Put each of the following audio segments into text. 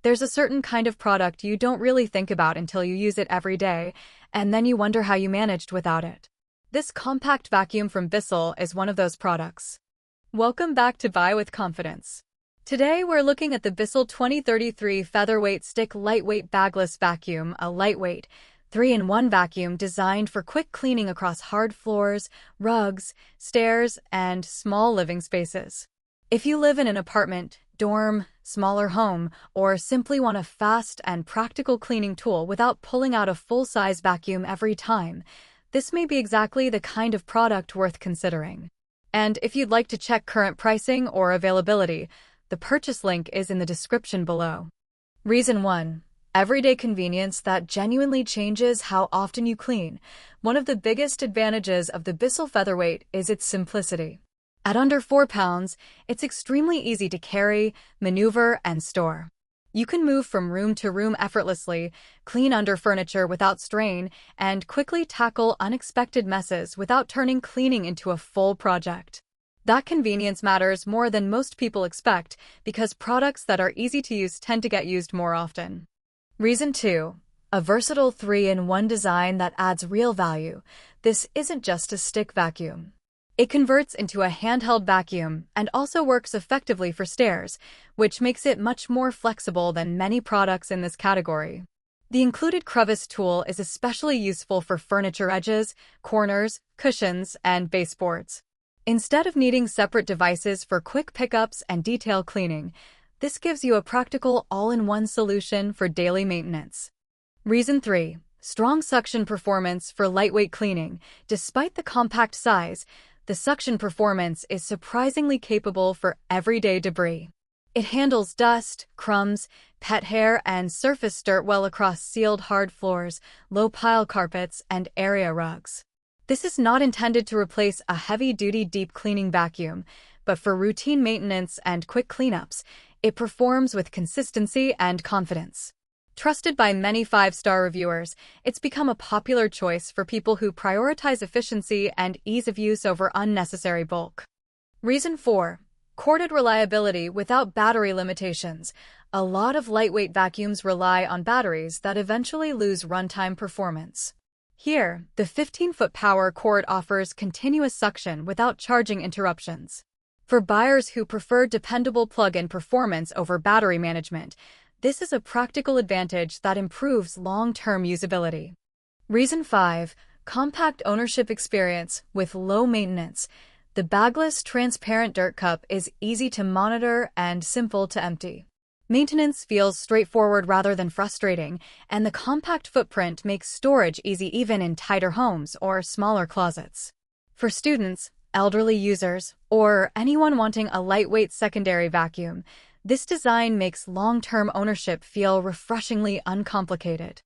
There's a certain kind of product you don't really think about until you use it every day, and then you wonder how you managed without it. This compact vacuum from Bissell is one of those products. Welcome back to Buy with Confidence. Today we're looking at the Bissell 2033 Featherweight Stick Lightweight Bagless Vacuum, a lightweight, 3-in-1 vacuum designed for quick cleaning across hard floors, rugs, stairs, and small living spaces. If you live in an apartment, dorm, smaller home, or simply want a fast and practical cleaning tool without pulling out a full-size vacuum every time, this may be exactly the kind of product worth considering. And if you'd like to check current pricing or availability, the purchase link is in the description below. Reason 1. Everyday convenience that genuinely changes how often you clean. One of the biggest advantages of the Bissell Featherweight is its simplicity. At under 4 pounds, it's extremely easy to carry, maneuver, and store. You can move from room to room effortlessly, clean under furniture without strain, and quickly tackle unexpected messes without turning cleaning into a full project. That convenience matters more than most people expect because products that are easy to use tend to get used more often. Reason 2. A versatile 3-in-1 design that adds real value. This isn't just a stick vacuum. It converts into a handheld vacuum and also works effectively for stairs, which makes it much more flexible than many products in this category. The included crevice tool is especially useful for furniture edges, corners, cushions, and baseboards. Instead of needing separate devices for quick pickups and detail cleaning, this gives you a practical all-in-one solution for daily maintenance. Reason 3. Strong suction performance for lightweight cleaning. Despite the compact size, the suction performance is surprisingly capable for everyday debris. It handles dust, crumbs, pet hair, and surface dirt well across sealed hard floors, low-pile carpets, and area rugs. This is not intended to replace a heavy-duty deep cleaning vacuum, but for routine maintenance and quick cleanups, it performs with consistency and confidence. Trusted by many 5-star reviewers, it's become a popular choice for people who prioritize efficiency and ease of use over unnecessary bulk. Reason 4. Corded reliability without battery limitations. A lot of lightweight vacuums rely on batteries that eventually lose runtime performance. Here, the 15-foot power cord offers continuous suction without charging interruptions. For buyers who prefer dependable plug-in performance over battery management, this is a practical advantage that improves long-term usability. Reason 5. Compact ownership experience with low maintenance. The bagless transparent dirt cup is easy to monitor and simple to empty. Maintenance feels straightforward rather than frustrating, and the compact footprint makes storage easy even in tighter homes or smaller closets. For students, elderly users, or anyone wanting a lightweight secondary vacuum, this design makes long-term ownership feel refreshingly uncomplicated.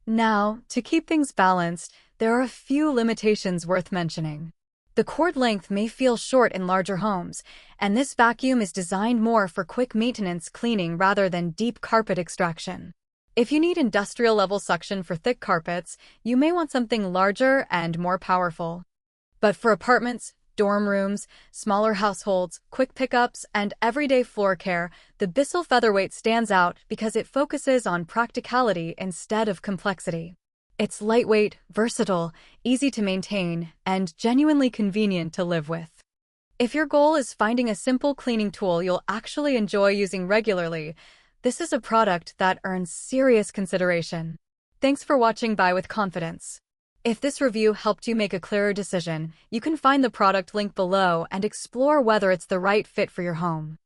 Now, to keep things balanced, there are a few limitations worth mentioning. The cord length may feel short in larger homes, and this vacuum is designed more for quick maintenance cleaning rather than deep carpet extraction. If you need industrial-level suction for thick carpets, you may want something larger and more powerful. But for apartments, dorm rooms, smaller households, quick pickups, and everyday floor care, the Bissell Featherweight stands out because it focuses on practicality instead of complexity. It's lightweight, versatile, easy to maintain, and genuinely convenient to live with. If your goal is finding a simple cleaning tool you'll actually enjoy using regularly, this is a product that earns serious consideration. Thanks for watching Buy with Confidence. If this review helped you make a clearer decision, you can find the product link below and explore whether it's the right fit for your home.